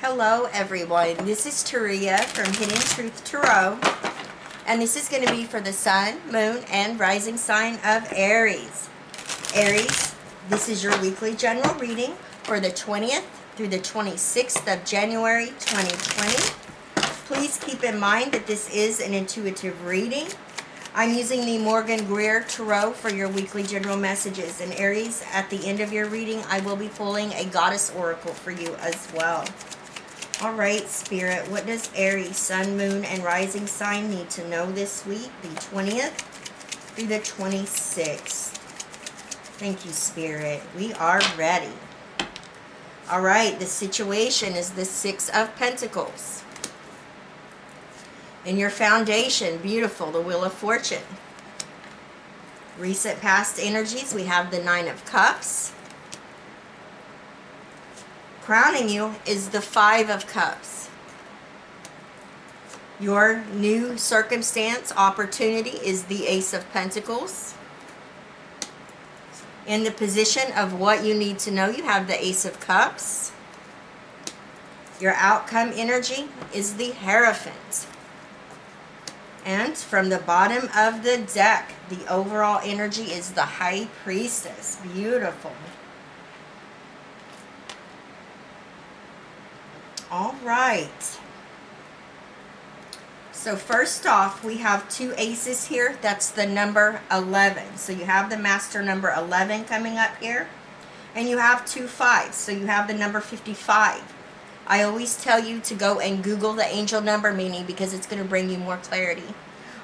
Hello everyone, this is Taria from Hidden Truth Tarot, and this is going to be for the Sun, Moon, and Rising sign of Aries. Aries, this is your weekly general reading for the 20th through the 26th of January 2020. Please keep in mind that this is an intuitive reading. I'm using the Morgan Greer Tarot for your weekly general messages. And Aries, at the end of your reading, I will be pulling a Goddess Oracle for you as well. Alright, Spirit, what does Aries, Sun, Moon, and Rising sign need to know this week, the 20th through the 26th? Thank you, Spirit. We are ready. Alright, the situation is the Six of Pentacles. In your foundation, beautiful, the Wheel of Fortune. Recent past energies, we have the Nine of Cups. Crowning you is the Five of Cups. Your new circumstance, opportunity is the Ace of Pentacles. In the position of what you need to know, you have the Ace of Cups. Your outcome energy is the Hierophant. And from the bottom of the deck, the overall energy is the High Priestess. Beautiful. All right. So first off, we have two aces here. That's the number 11. So you have the master number 11 coming up here. And you have two fives. So you have the number 55. I always tell you to go and Google the angel number meaning because it's going to bring you more clarity.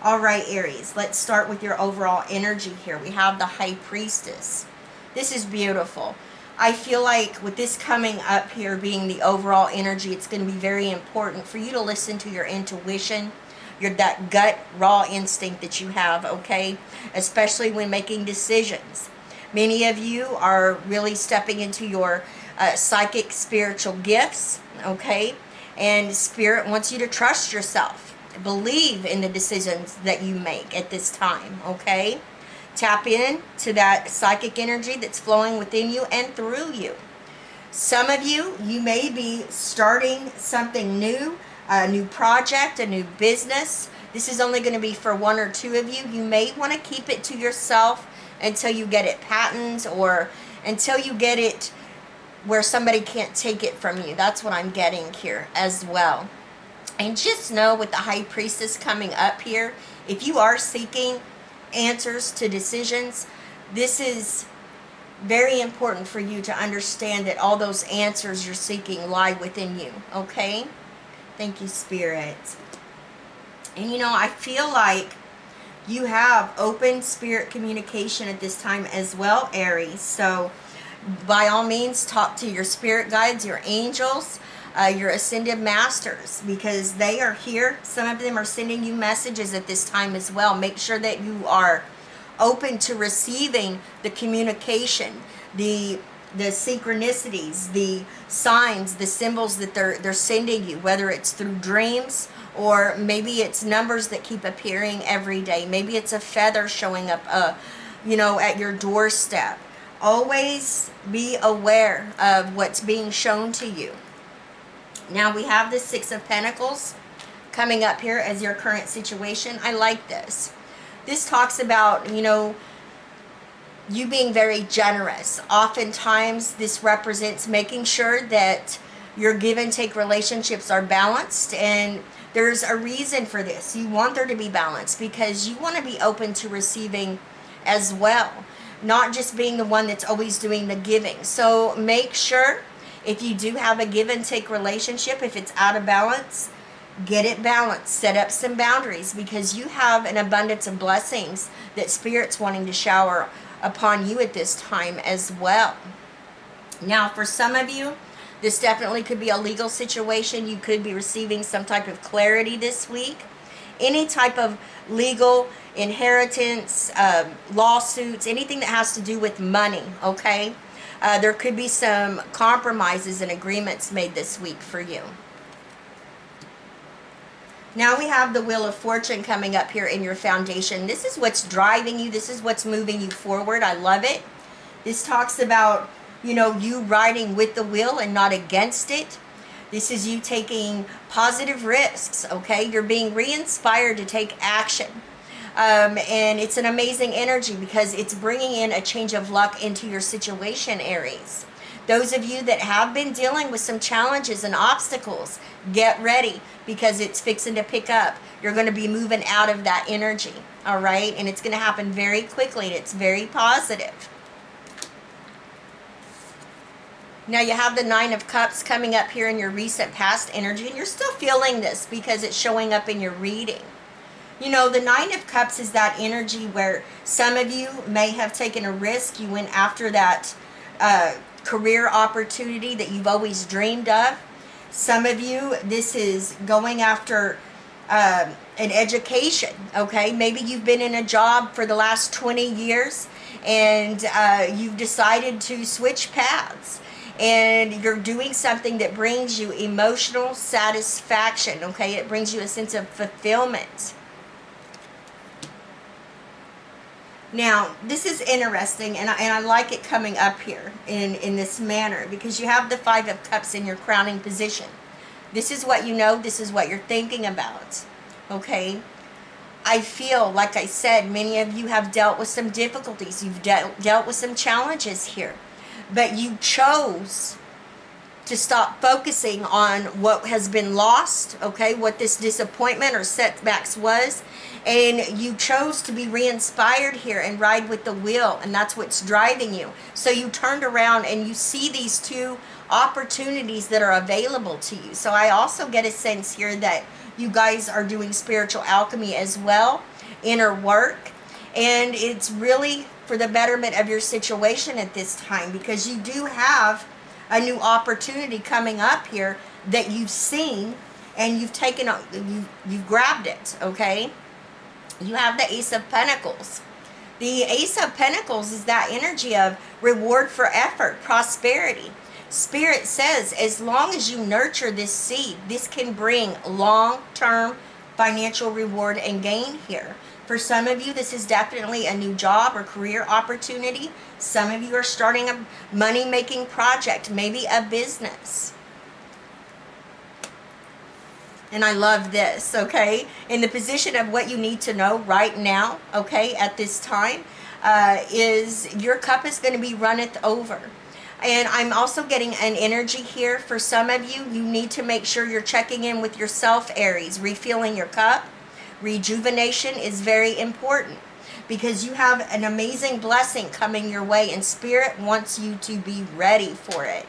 All right, Aries, let's start with your overall energy here. We have the High Priestess. This is beautiful. I feel like with this coming up here being the overall energy, it's going to be very important for you to listen to your intuition, that gut, raw instinct that you have, okay? Especially when making decisions. Many of you are really stepping into your psychic spiritual gifts, okay? And Spirit wants you to trust yourself. Believe in the decisions that you make at this time, okay? Tap in to that psychic energy that's flowing within you and through you. Some of you, you may be starting something new, a new project, a new business. This is only going to be for one or two of you. You may want to keep it to yourself until you get it patented or until you get it where somebody can't take it from you. That's what I'm getting here as well. And just know with the High Priestess coming up here, if you are seeking answers to decisions, this is very important for you to understand that all those answers you're seeking lie within you, okay? Thank you, Spirit. And you know, I feel like you have open spirit communication at this time as well, Aries. So by all means, talk to your spirit guides, your angels, your ascended masters, because they are here. Some of them are sending you messages at this time as well. Make sure that you are open to receiving the communication, the synchronicities, the signs, the symbols that they're sending you, whether it's through dreams or maybe it's numbers that keep appearing every day. Maybe it's a feather showing up, you know, at your doorstep. Always be aware of what's being shown to you. Now we have the Six of Pentacles coming up here as your current situation. I like this. This talks about, you know, you being very generous. Oftentimes this represents making sure that your give and take relationships are balanced, and there's a reason for this. You want there to be balance because you want to be open to receiving as well, not just being the one that's always doing the giving. So make sure if you do have a give and take relationship, if it's out of balance, get it balanced. Set up some boundaries because you have an abundance of blessings that Spirit's wanting to shower upon you at this time as well. Now, for some of you, this definitely could be a legal situation. You could be receiving some type of clarity this week. Any type of legal inheritance, lawsuits, anything that has to do with money, okay? There could be some compromises and agreements made this week for you. Now we have the Wheel of Fortune coming up here in your foundation. This is what's driving you. This is what's moving you forward. I love it. This talks about, you know, you riding with the wheel and not against it. This is you taking positive risks, okay? You're being re-inspired to take action. And it's an amazing energy because it's bringing in a change of luck into your situation, Aries. Those of you that have been dealing with some challenges and obstacles, get ready because it's fixing to pick up. You're going to be moving out of that energy, all right? And it's going to happen very quickly, and it's very positive. Now you have the Nine of Cups coming up here in your recent past energy, and you're still feeling this because it's showing up in your reading. You know, the Nine of Cups is that energy where some of you may have taken a risk. You went after that career opportunity that you've always dreamed of. Some of you, this is going after an education, okay? Maybe you've been in a job for the last 20 years and you've decided to switch paths. And you're doing something that brings you emotional satisfaction, okay? It brings you a sense of fulfillment. Now, this is interesting, and I like it coming up here in this manner because you have the Five of Cups in your crowning position. This is what you know. This is what you're thinking about, okay? I feel, like I said, many of you have dealt with some difficulties. You've dealt with some challenges here. But you chose to stop focusing on what has been lost, okay, what this disappointment or setbacks was, and you chose to be re-inspired here and ride with the wheel, and that's what's driving you. So you turned around and you see these two opportunities that are available to you. So I also get a sense here that you guys are doing spiritual alchemy as well, inner work, and it's really for the betterment of your situation at this time because you do have a new opportunity coming up here that you've seen and you've taken, you've grabbed it, okay? You have the Ace of Pentacles. The Ace of Pentacles is that energy of reward for effort, prosperity. Spirit says as long as you nurture this seed, this can bring long-term financial reward and gain here. For some of you, this is definitely a new job or career opportunity. Some of you are starting a money-making project, maybe a business. And I love this, okay? In the position of what you need to know right now, okay, at this time, is your cup is going to be runneth over. And I'm also getting an energy here. For some of you, you need to make sure you're checking in with yourself, Aries, refilling your cup. Rejuvenation is very important because you have an amazing blessing coming your way and Spirit wants you to be ready for it.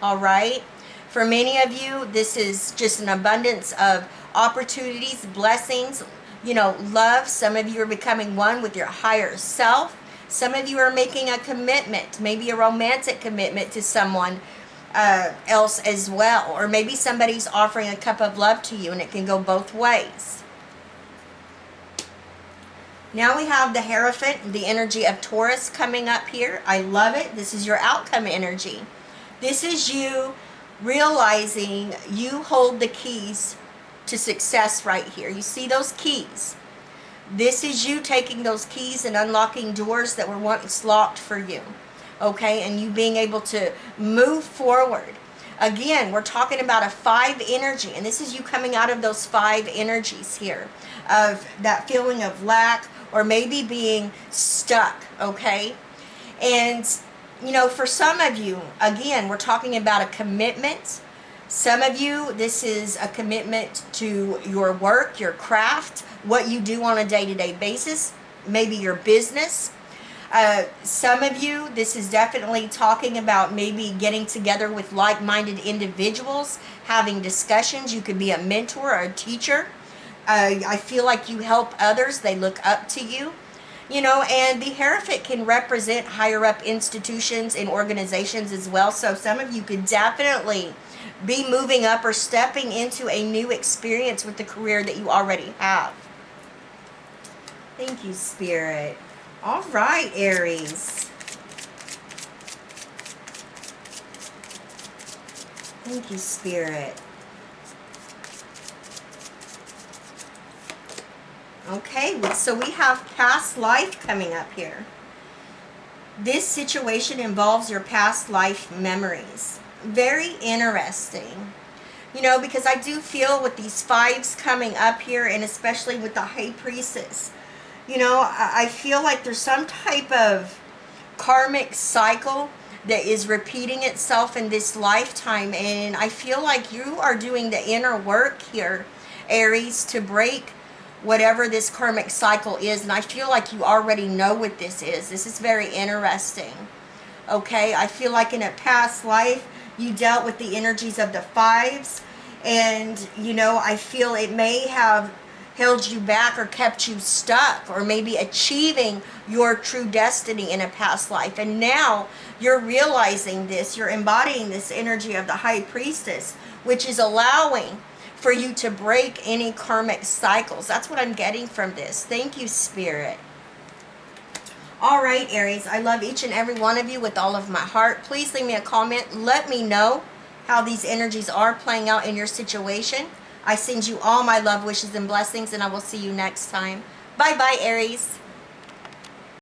All right? For many of you, this is just an abundance of opportunities, blessings, you know, love. Some of you are becoming one with your higher self. Some of you are making a commitment, maybe a romantic commitment to someone else as well. Or maybe somebody's offering a cup of love to you and it can go both ways. Now we have the Hierophant, the energy of Taurus coming up here. I love it. This is your outcome energy. This is you realizing you hold the keys to success right here. You see those keys? This is you taking those keys and unlocking doors that were once locked for you. Okay? And you being able to move forward. Again, we're talking about a 5 energy. And this is you coming out of those 5 energies here. Of that feeling of lack or maybe being stuck. Okay? And, you know, for some of you, again, we're talking about a commitment. Some of you, this is a commitment to your work, your craft, what you do on a day-to-day basis, maybe your business. Some of you, this is definitely talking about maybe getting together with like-minded individuals, having discussions. You could be a mentor or a teacher. I feel like you help others. They look up to you. You know, and the Hierophant can represent higher up institutions and organizations as well. So some of you could definitely be moving up or stepping into a new experience with the career that you already have. Thank you, Spirit. All right, Aries. Thank you, Spirit. Okay, so we have past life coming up here. This situation involves your past life memories. Very interesting. You know, because I do feel with these fives coming up here, and especially with the High Priestess, you know, I feel like there's some type of karmic cycle that is repeating itself in this lifetime, and I feel like you are doing the inner work here, Aries, to break whatever this karmic cycle is. And I feel like you already know what this is. This is very interesting. Okay, I feel like in a past life you dealt with the energies of the fives, and you know, I feel it may have held you back or kept you stuck, or maybe achieving your true destiny in a past life. And now you're realizing this, you're embodying this energy of the High Priestess, which is allowing for you to break any karmic cycles. That's what I'm getting from this. Thank you, Spirit. All right, Aries, I love each and every one of you with all of my heart. Please leave me a comment. Let me know how these energies are playing out in your situation. I send you all my love, wishes, and blessings, and I will see you next time. Bye-bye, Aries.